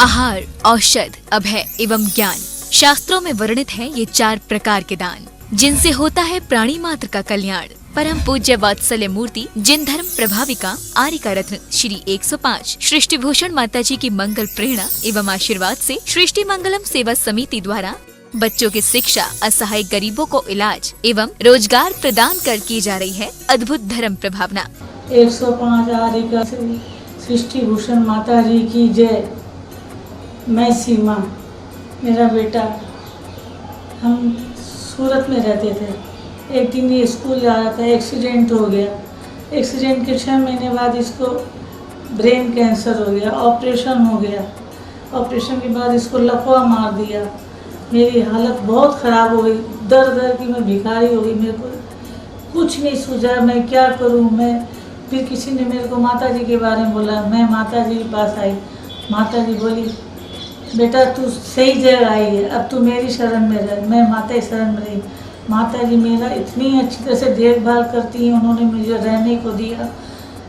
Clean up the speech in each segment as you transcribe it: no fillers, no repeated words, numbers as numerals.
आहार, औषध, अभय एवं ज्ञान। शास्त्रों में वर्णित है ये 4 प्रकार के दान, जिनसे होता है प्राणी मात्र का कल्याण। परम पूज्य वात्सल्य मूर्ति जिन धर्म प्रभाविका आर्यका रत्न श्री 105 सृष्टि भूषण माता जी की मंगल प्रेरणा एवं आशीर्वाद से सृष्टि मंगलम सेवा समिति द्वारा बच्चों की शिक्षा, असहाय गरीबों को इलाज एवं रोजगार प्रदान कर की जा रही है अद्भुत धर्म प्रभावना। 105 आर्यका सृष्टि भूषण माता जी की जय। मैं सीमा, मेरा बेटा, हम सूरत में रहते थे। एक दिन ये स्कूल जा रहा था, एक्सीडेंट हो गया। एक्सीडेंट के 6 महीने बाद इसको ब्रेन कैंसर हो गया, ऑपरेशन हो गया। ऑपरेशन के बाद इसको लकवा मार दिया। मेरी हालत बहुत ख़राब हो गई, दर दर की मैं भिखारी हो गई। मेरे को कुछ नहीं सूझा, मैं क्या करूं। मैं फिर किसी ने मेरे को माता जी के बारे में बोला। मैं माता जी के पास आई। माता जी बोली, बेटा तू सही जगह आई है, अब तू मेरी शरण में रह। मैं माता की शरण में रही। माता जी मेरा इतनी अच्छी तरह से देखभाल करती हैं। उन्होंने मुझे रहने को दिया,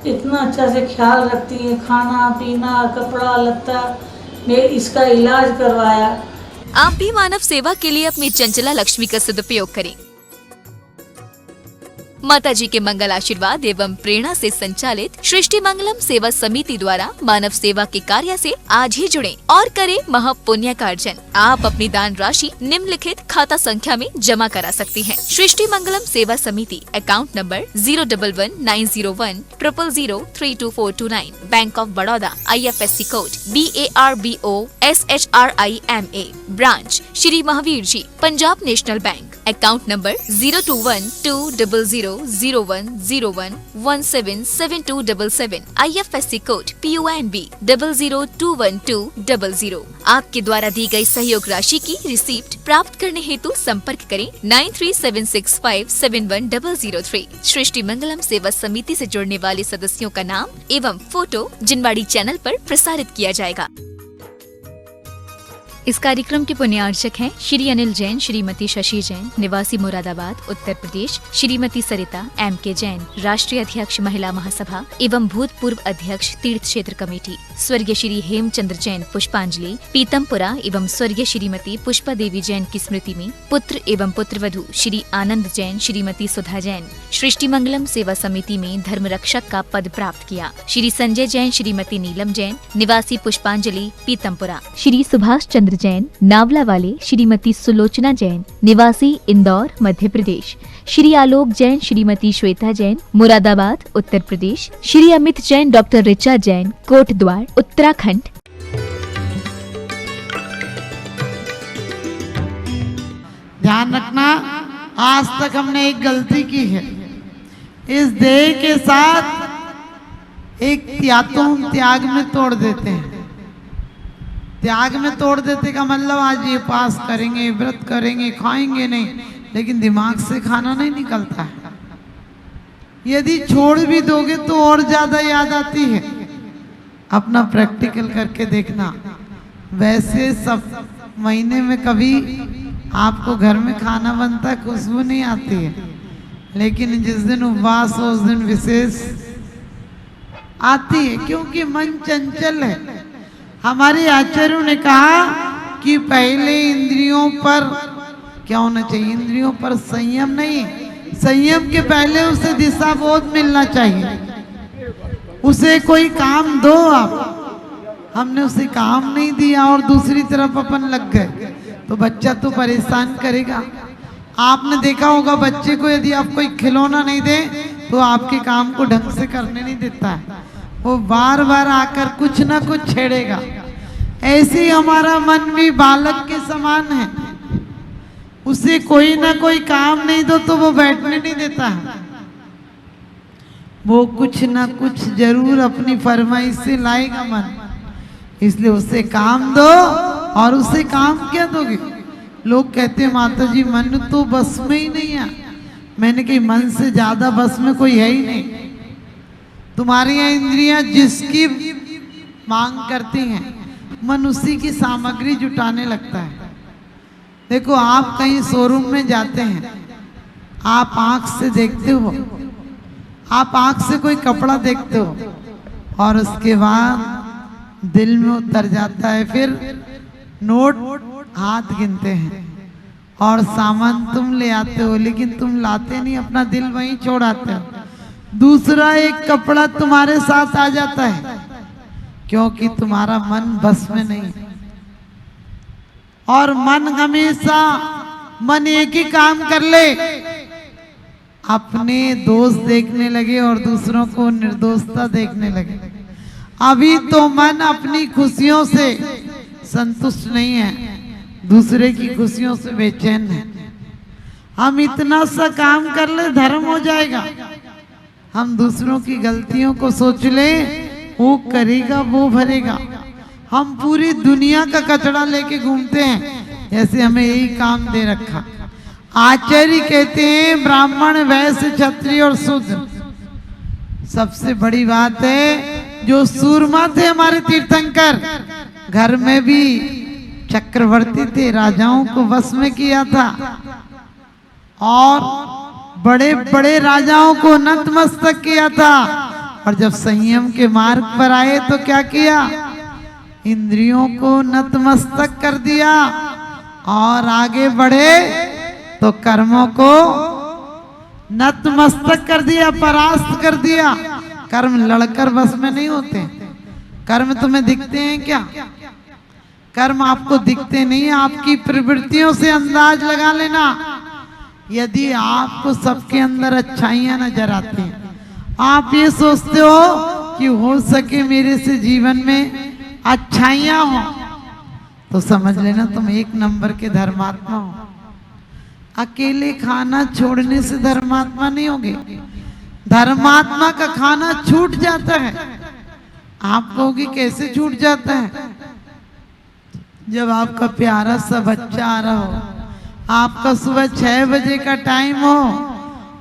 इतना अच्छा से ख्याल रखती हैं, खाना पीना, कपड़ा लत्ता। मैं इसका इलाज करवाया। आप भी मानव सेवा के लिए अपनी चंचला लक्ष्मी का सदुपयोग करें। माता जी के मंगल आशीर्वाद एवं प्रेरणा से संचालित सृष्टि मंगलम सेवा समिति द्वारा मानव सेवा के कार्य से आज ही जुड़ें और करें महापुण्य का अर्जन। आप अपनी दान राशि निम्नलिखित खाता संख्या में जमा करा सकती हैं। सृष्टि Mangalam Seva Samiti, account number 011901000322429, Bank of Baroda, IFSC code BARBOSHRIMA, branch Shri Mahavir ji, Punjab national bank, account number 0212000101177277, IFSC code PONB 0021200। आपके द्वारा दी गई सहयोग राशि की रिसीप्ट प्राप्त करने हेतु संपर्क करें 9376571003। सृष्टि मंगलम सेवा समिति से जुड़ने वाले सदस्यों का नाम एवं फोटो जिनवाड़ी चैनल पर प्रसारित किया जाएगा। इस कार्यक्रम के पुण्यार्चक हैं श्री अनिल जैन, श्रीमती शशि जैन, निवासी मुरादाबाद, उत्तर प्रदेश, श्रीमती सरिता MK जैन, राष्ट्रीय अध्यक्ष महिला महासभा एवं भूतपूर्व अध्यक्ष तीर्थ क्षेत्र कमेटी, स्वर्गीय श्री हेमचंद्र जैन पुष्पांजलि पीतमपुरा एवं स्वर्गीय श्रीमती पुष्पा देवी जैन की स्मृति में पुत्र एवं पुत्रवधू श्री आनंद जैन, श्रीमती सुधा जैन सृष्टि मंगलम सेवा समिति में धर्म रक्षक का पद प्राप्त किया। श्री संजय जैन, श्रीमती नीलम जैन, निवासी पुष्पांजलि पीतमपुरा, श्री सुभाष चंद्र जैन नावला वाले, श्रीमती सुलोचना जैन निवासी इंदौर मध्य प्रदेश, श्री आलोक जैन, श्रीमती श्वेता जैन मुरादाबाद उत्तर प्रदेश, श्री अमित जैन, डॉक्टर ऋचा जैन कोटद्वार उत्तराखंड। ध्यान रखना, आज तक हमने एक गलती की है। इस देह के साथ एक त्याग में तोड़ देते हैं। त्याग में तोड़ देते का मतलब आज ये पास करेंगे, व्रत करेंगे, खाएंगे नहीं, लेकिन दिमाग से खाना नहीं निकलता है। यदि छोड़ भी दोगे तो और ज्यादा याद आती है। अपना प्रैक्टिकल करके देखना। वैसे सब महीने में कभी आपको घर में खाना बनता है, खुशबू नहीं आती है, लेकिन जिस दिन उपवास हो उस दिन विशेष आती है, क्योंकि मन चंचल है। हमारे आचार्यों ने कहा कि पहले इंद्रियों पर क्या होना चाहिए? इंद्रियों पर संयम नहीं, संयम के पहले उसे दिशा बोध मिलना चाहिए। उसे कोई काम दो आप। हमने उसे काम नहीं दिया और दूसरी तरफ अपन लग गए तो बच्चा तो परेशान करेगा। आपने देखा होगा बच्चे को यदि आप कोई खिलौना नहीं दे तो आपके काम को ढंग से करने नहीं देता है। वो बार बार आकर कुछ ना कुछ छेड़ेगा। ऐसे हमारा मन भी बालक के समान है। उसे कोई ना कोई काम नहीं दो तो वो बैठने नहीं देता है। वो कुछ ना कुछ जरूर अपनी फरमाइश से लाएगा मन। इसलिए उसे काम दो। और उसे काम क्या दोगे? लोग कहते हैं माता जी मन तो बस में ही नहीं है। मैंने कही मन से ज्यादा बस में कोई है ही नहीं। तुम्हारी इंद्रियां जिसकी मांग करती हैं, मन उसी की सामग्री जुटाने लगता है। देखो, आप कहीं शोरूम में जाते हैं, आप आंख से देखते हो, आप आंख से कोई कपड़ा देखते हो और उसके बाद दिल में उतर जाता है। फिर नोट हाथ गिनते हैं और सामान तुम ले आते हो, लेकिन तुम लाते नहीं, अपना दिल वहीं छोड़ आते हो। दूसरा एक कपड़ा तुम्हारे साथ आ जाता है, क्योंकि तुम्हारा मन बस में नहीं। और मन हमेशा, मन एक ही काम कर ले, अपने दोष देखने लगे और दूसरों को निर्दोषता देखने लगे। अभी तो मन अपनी खुशियों से संतुष्ट नहीं है, दूसरे की खुशियों से बेचैन है। हम इतना सा काम कर ले, धर्म हो जाएगा। हम दूसरों की गलतियों को सोच ले, वो करेगा वो भरेगा। हम पूरी दुनिया का कचरा लेके घूमते हैं, जैसे हमें यही काम दे रखा। आचार्य कहते हैं ब्राह्मण, वैश्य, क्षत्रिय और शूद्र। सबसे बड़ी बात है, जो सूरमा थे हमारे तीर्थंकर, घर में भी चक्रवर्ती थे, राजाओं को वश में किया था और बड़े बड़े राजाओं को नतमस्तक किया था। और जब संयम के मार्ग पर आए तो क्या किया? इंद्रियों को नतमस्तक कर दिया और आगे बढ़े तो कर्मों को नतमस्तक कर दिया, परास्त कर दिया। कर्म लड़कर बस में नहीं होते। कर्म तुम्हें दिखते हैं क्या? कर्म आपको दिखते नहीं, आपकी प्रवृत्तियों से अंदाज लगा लेना। यदि आपको सबके अंदर अच्छाइयां नजर आती हैं, आप ये सोचते हो कि हो सके मेरे से जीवन में अच्छाइयां हो, तो समझ लेना तुम एक नंबर के धर्मात्मा हो। अकेले खाना छोड़ने से धर्मात्मा नहीं होगे। धर्मात्मा का खाना छूट जाता है। आप कहोगे कैसे छूट जाता है? जब आपका प्यारा सा बच्चा आ रहा हो, आपका सुबह 6 बजे का टाइम हो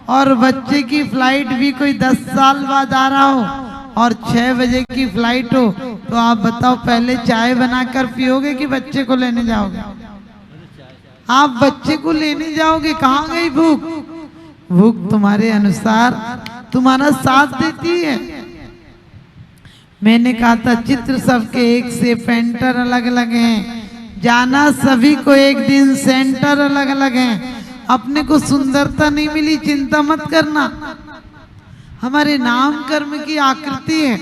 और बच्चे की फ्लाइट भी कोई 10 साल बाद आ रहा हो और 6 बजे की फ्लाइट हो, तो आप बताओ पहले चाय बनाकर पियोगे कि बच्चे को लेने जाओगे? आप बच्चे को लेने जाओगे। कहाँ गई भूख? भूख तुम्हारे अनुसार तुम्हारा साथ देती है। मैंने कहा था चित्र सबके एक से, पेंटर अलग अलग हैं, जाना सभी को एक दिन, सेंटर अलग अलग हैं। अपने को सुंदरता नहीं मिली, चिंता मत करना। हमारे नाम कर्म की आकृति है।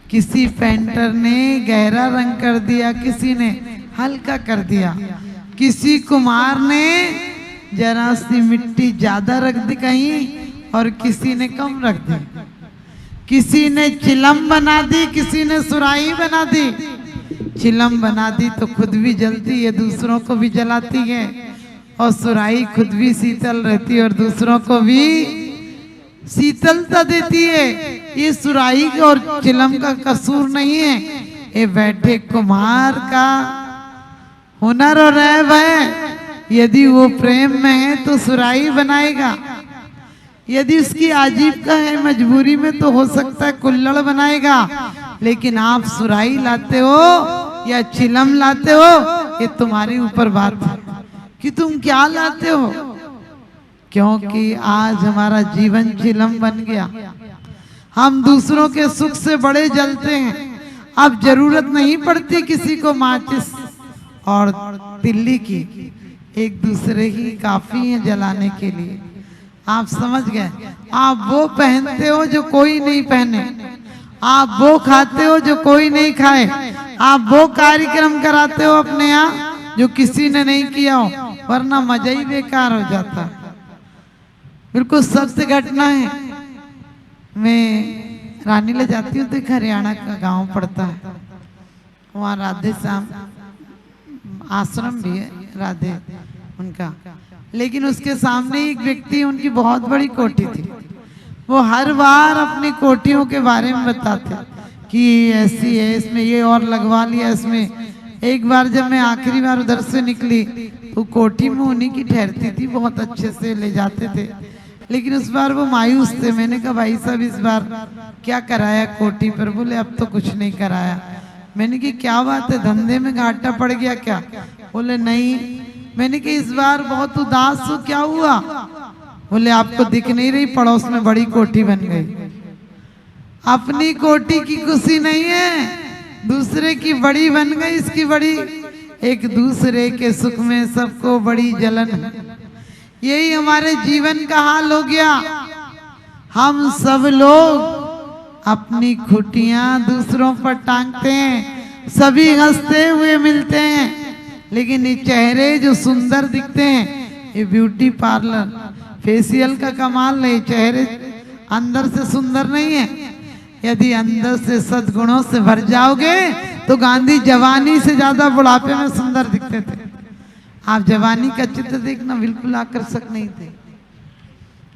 किसी पेंटर ने गहरा रंग कर दिया, किसी ने हल्का कर दिया, किसी कुमार ने जरा सी मिट्टी ज्यादा रख दी कहीं और किसी ने कम रख दी। किसी ने चिलम बना दी, किसी ने सुराही बना दी। चिलम बना दी तो खुद भी जलती है, दूसरों को भी जलाती है, और सुराही खुद भी शीतल रहती है और दूसरों को भी शीतलता देती है। ये सुराही और चिलम का कसूर नहीं है, ये बैठे कुम्हार का हुनर और ऐब है। यदि वो प्रेम में है तो सुराही बनाएगा, यदि उसकी आजीविका है, मजबूरी में, तो हो सकता है कुल्हड़ बनाएगा। लेकिन आप सुराही लाते हो या चिलम लाते हो, ये तुम्हारे ऊपर बात है कि तुम क्या लाते हो। क्योंकि आज हमारा जीवन चिलम बन गया। हम दूसरों के सुख से बड़े जलते हैं। अब जरूरत नहीं पड़ती किसी को माचिस और तिल्ली की, एक दूसरे ही काफी है जलाने के लिए। आप समझ गए? आप वो पहनते हो जो कोई नहीं पहने, आप वो खाते हो जो कोई नहीं खाए, आप वो कार्यक्रम कराते हो अपने यहाँ जो किसी ने नहीं किया हो, वरना मजा ही बेकार हो जाता। बिल्कुल सत्य घटना है। मैं रानी ले जाती हूँ तो एक हरियाणा का गांव पड़ता है, वहाँ राधे श्याम आश्रम भी है, राधे उनका। लेकिन उसके सामने एक व्यक्ति, उनकी बहुत बड़ी कोठी थी। वो हर बार अपनी कोठियों के बारे में बताते कि ऐसी है, इसमें ये और लगवा लिया इसमें। एक बार जब मैं आखिरी बार उधर से निकली तो कोठी में उन्हीं की ठहरती थी, बहुत अच्छे से ले जाते थे। लेकिन उस बार वो मायूस थे। मैंने कहा भाई साहब इस बार क्या कराया कोठी पर? बोले अब तो कुछ नहीं कराया। मैंने कहा क्या बात है, धंधे में घाटा पड़ गया क्या? बोले नहीं। मैंने कहा इस बार बहुत उदास हो, क्या हुआ? बोले आपको दिख नहीं रही, पड़ोस में बड़ी कोठी बन गई। अपनी कोठी की खुशी नहीं है, दूसरे की बड़ी बन गई, इसकी बड़ी। एक दूसरे के सुख में सबको बड़ी जलन है। यही हमारे जीवन का हाल हो गया। हम सब लोग अपनी खुटियां दूसरों पर टांगते हैं, सभी हंसते हुए मिलते हैं, लेकिन ये चेहरे जो सुंदर दिखते हैं, ये ब्यूटी पार्लर फेशियल का कमाल नहीं, चेहरे अंदर से सुंदर नहीं है। यदि अंदर से सद्गुणों से भर जाओगे तो गांधी जवानी से ज्यादा बुढ़ापे में सुंदर दिखते थे। आप जवानी का चित्र देखना, बिल्कुल आकर्षक नहीं थे,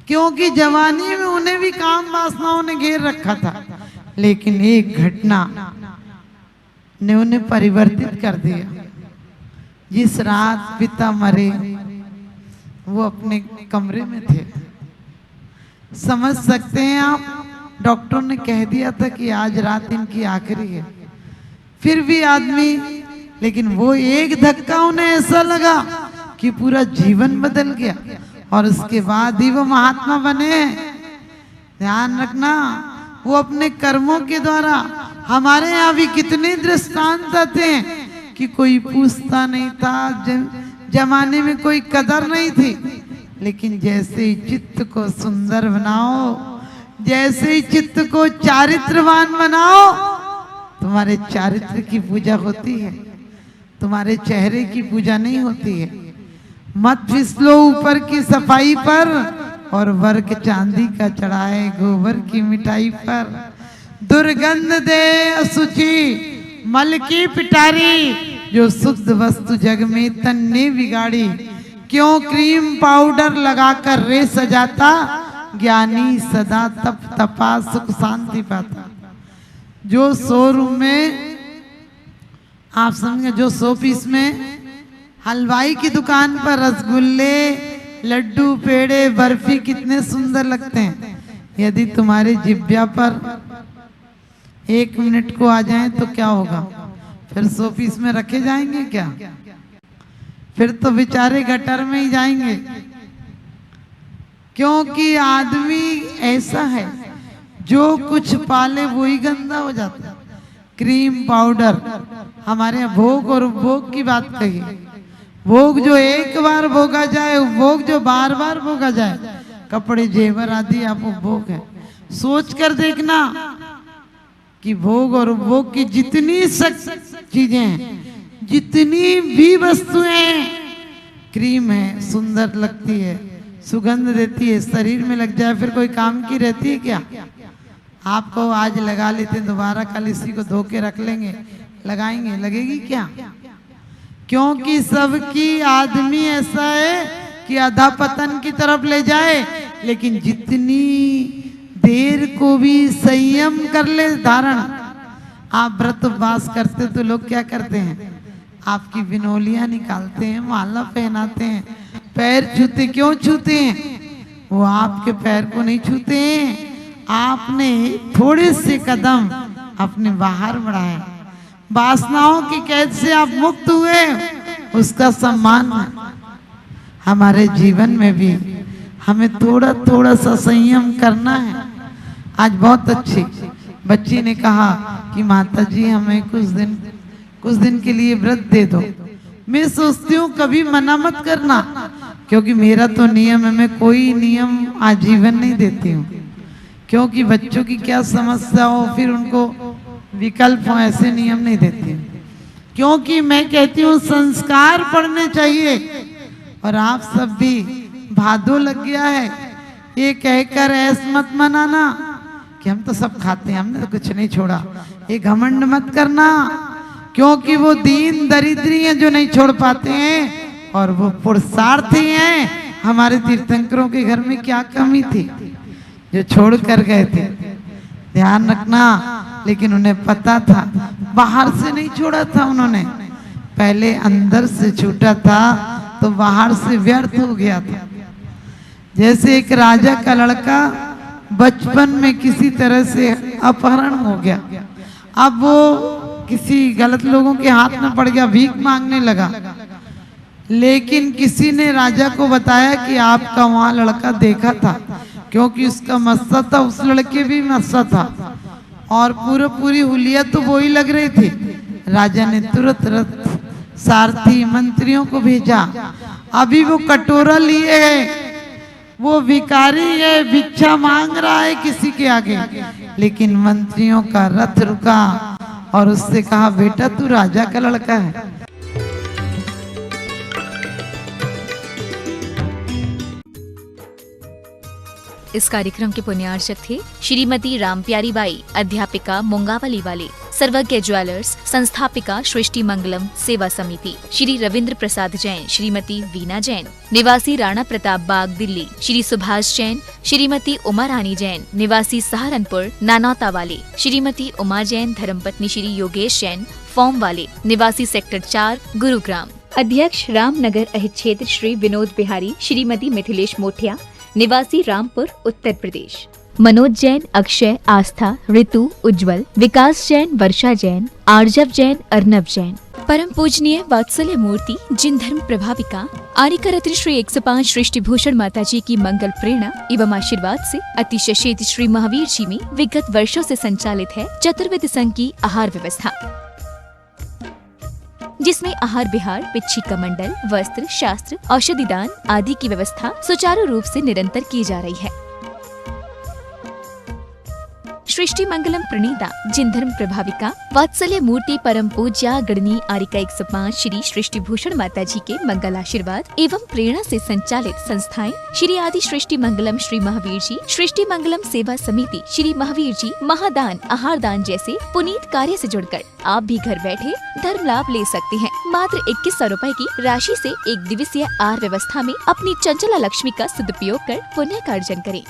क्योंकि जवानी में उन्हें भी काम वासनाओं ने घेर रखा था। लेकिन एक घटना ने उन्हें परिवर्तित कर दिया। जिस रात पिता मरे वो अपने कमरे में थे। समझ सकते हैं आप, डॉक्टर ने कह दिया था कि आज रात इनकी आखिरी है। फिर भी आदमी, लेकिन वो एक धक्का उन्हें ऐसा लगा कि पूरा जीवन बदल गया, और उसके बाद ही वो महात्मा बने हैं। ध्यान रखना, वो अपने कर्मों के द्वारा, हमारे यहाँ भी कितने दृष्टांत आते हैं कि कोई पूछता नहीं था, जमाने में कोई कदर नहीं थी, लेकिन जैसे ही चित्त को सुंदर बनाओ, जैसे ही चित्त को चारित्रवान बनाओ, तुम्हारे चारित्र की पूजा होती है, तुम्हारे चेहरे की पूजा नहीं होती है। मत फिसलो ऊपर की सफाई पर, और वर्क चांदी का चढ़ाए गोबर की मिठाई पर। दुर्गंध दे असुचि मल की पिटारी, जो शुद्ध वस्तु जग में तन ने बिगाड़ी। क्यों क्रीम पाउडर लगाकर रे सजाता, ज्ञानी सदा तप तपा सुख शांति पाता। जो शोरूम में, आप समझे, जो 100 पीस में हलवाई की दुकान पर रसगुल्ले, लड्डू, पेड़े, बर्फी कितने सुंदर लगते हैं, यदि तुम्हारी जिब्या पर 1 मिनट को आ जाएं तो क्या होगा? फिर 100 पीस में रखे जाएंगे क्या? फिर तो बेचारे गटर में ही जाएंगे। क्योंकि आदमी ऐसा है, जो कुछ पाले वही गंदा हो जाता है। क्रीम पाउडर, हमारे यहाँ भोग और उपभोग की बात कही। भोग जो एक बार भोगा जाए, उपभोग जो बार बार भोगा जाए। कपड़े, जेवर आदि आप उपभोग है। सोच कर देखना कि भोग और उपभोग की जितनी चीजें हैं, जितनी भी वस्तुएं हैं, क्रीम है, सुंदर लगती है, सुगंध देती है, शरीर में लग जाए फिर कोई काम की रहती है क्या? आपको आज लगा लेते, दोबारा कल इसी को धो के रख लेंगे, लगाएंगे, लगेगी क्या? क्योंकि सबकी आदमी ऐसा है कि अधा पतन की तरफ ले जाए, लेकिन जितनी देर को भी संयम कर ले धारण। आप व्रत उपवास करते तो लोग क्या करते हैं? आपकी विनोलियां निकालते हैं, माला पहनाते हैं, पैर छूते। क्यों छूते हैं? वो आपके पैर को नहीं छूते हैं, आपने थोड़े से कदम अपने बाहर बढ़ाए, वासनाओं की कैद से आप मुक्त हुए, उसका सम्मान है। हमारे जीवन में भी हमें थोड़ा थोड़ा सा संयम करना है। आज बहुत अच्छी बच्ची ने कहा कि माता जी हमें कुछ दिन के लिए व्रत दे दो। मैं सोचती हूँ कभी मना मत करना, क्योंकि मेरा तो नियम है, मैं कोई नियम आजीवन नहीं देती हूँ, क्योंकि बच्चों की क्या समस्या हो, फिर उनको विकल्प हो, ऐसे नियम नहीं देती हूँ। क्योंकि मैं कहती हूँ संस्कार पढ़ने चाहिए। और आप सब भी, भादो लग गया है, ये कहकर ऐस मत मनाना कि हम तो सब खाते हैं, हमने तो कुछ नहीं छोड़ा। ये घमंड मत करना, क्योंकि वो दीन दरिद्री हैं जो नहीं छोड़ पाते हैं, और वो पुरुषार्थी हैं। हमारे तीर्थंकरों के घर में क्या कमी थी जो छोड़ कर गए थे? ध्यान रखना। लेकिन उन्हें पता था, बाहर से नहीं छोड़ा था उन्होंने, पहले अंदर से छूटा था तो बाहर से व्यर्थ हो गया था। जैसे एक राजा का लड़का बचपन में किसी तरह से अपहरण हो गया, अब वो किसी गलत लोगों के हाथ में पड़ गया, भीख मांगने लगा। लेकिन किसी ने राजा को बताया कि आपका वहां लड़का देखा था, क्योंकि उसका मस्सा था, उस लड़के भी मस्सा था। और पूरी हुलिया तो वो ही लग रही थी। राजा ने तुरंत रथ सारथी मंत्रियों को भेजा। अभी वो कटोरा लिए है, वो भिखारी है, भिक्षा मांग रहा है किसी के आगे। लेकिन मंत्रियों का रथ रुका और उससे कहा, बेटा तू राजा का लड़का है। इस कार्यक्रम के पुण्यार्चक थे श्रीमती रामप्यारी बाई, अध्यापिका मुंगावली वाले, सर्वज्ञ ज्वेलर्स, संस्थापिका सृष्टि मंगलम सेवा समिति, श्री रविंद्र प्रसाद जैन, श्रीमती वीना जैन, निवासी राणा प्रताप बाग दिल्ली, श्री सुभाष जैन, श्रीमती उमा रानी जैन, निवासी सहारनपुर नानौता वाले, श्रीमती उमा जैन, धर्मपत्नी श्री योगेश जैन, फॉर्म वाले, निवासी सेक्टर 4 गुरुग्राम, अध्यक्ष रामनगर अहित क्षेत्र श्री विनोद बिहारी, श्रीमती मिथिलेश मोठिया, निवासी रामपुर उत्तर प्रदेश, मनोज जैन, अक्षय, आस्था, ऋतु, उज्जवल, विकास जैन, वर्षा जैन, आर्जव जैन, अर्नब जैन। परम पूजनीय वात्सल्य मूर्ति जिन धर्म प्रभाविका आरिका रत्न श्री 105 सृष्टि भूषण माता जी की मंगल प्रेरणा एवं आशीर्वाद से अतिशय शेत श्री महावीर जी में विगत वर्षों से संचालित है चतुर्विध संघ की आहार व्यवस्था, जिसमें आहार विहार, पिच्छी कमंडल, वस्त्र, शास्त्र, औषधि दान आदि की व्यवस्था सुचारू रूप से निरंतर की जा रही है। सृष्टि मंगलम प्रणीता जिन धर्म प्रभाविका वात्सल्य मूर्ति परम पूज्या गणनी आरिका 105 श्री सृष्टि भूषण माता जी के मंगल आशीर्वाद एवं प्रेरणा से संचालित संस्थाएं श्री आदि सृष्टि मंगलम श्री महावीर जी, सृष्टि मंगलम सेवा समिति, श्री महावीर जी, महादान, आहार दान जैसे पुनीत कार्य से जुड़कर आप भी घर बैठे धर्म लाभ ले सकते हैं। मात्र 2100 रुपए की राशि से एक दिवसीय आहार व्यवस्था में अपनी चंचला लक्ष्मी का सदुपयोग कर पुण्य का अर्जन करें।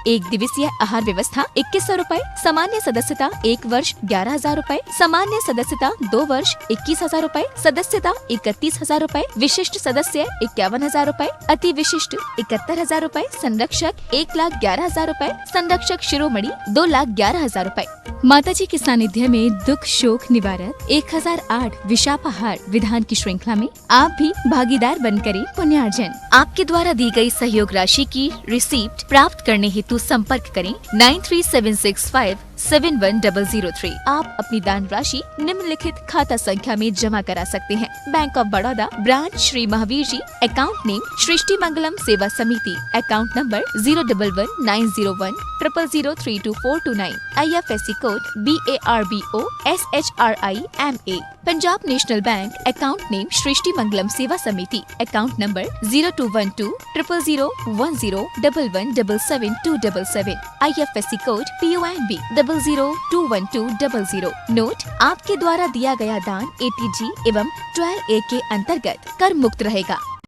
एक दिवसीय आहार व्यवस्था 2100 रुपए, सामान्य सदस्यता 1 वर्ष 11,000 रुपए, सामान्य सदस्यता 2 वर्ष 21,000 रुपए, सदस्यता 31,000 रुपए, विशिष्ट सदस्य 51,000 रुपए, अति विशिष्ट 71,000 रुपए, संरक्षक 1,11,000 रुपए, संरक्षक शिरोमणि 2,11,000 रुपए। माता जी के सानिध्य में दुख शोक निवारक 1008 विशापाहार विधान की श्रृंखला में आप भी भागीदार बन करें पुण्यार्जन। आपके द्वारा दी गई सहयोग राशि की रिसीप्ट प्राप्त करने हेतु संपर्क करें 9376571003। आप अपनी दान राशि निम्नलिखित खाता संख्या में जमा करा सकते हैं। Bank of Baroda, branch Shri Mahavir ji, account name Srishti Mangalam Seva Samiti, account number 011901000322429, IFSC code BARBO SHRIMA। Punjab national bank, account name Srishti Mangalam Seva Samiti, account number 0212000111777277, IFSC code PONB 0021200। Note: आपके द्वारा दिया गया दान ATG एवं 12A के अंतर्गत कर मुक्त रहेगा।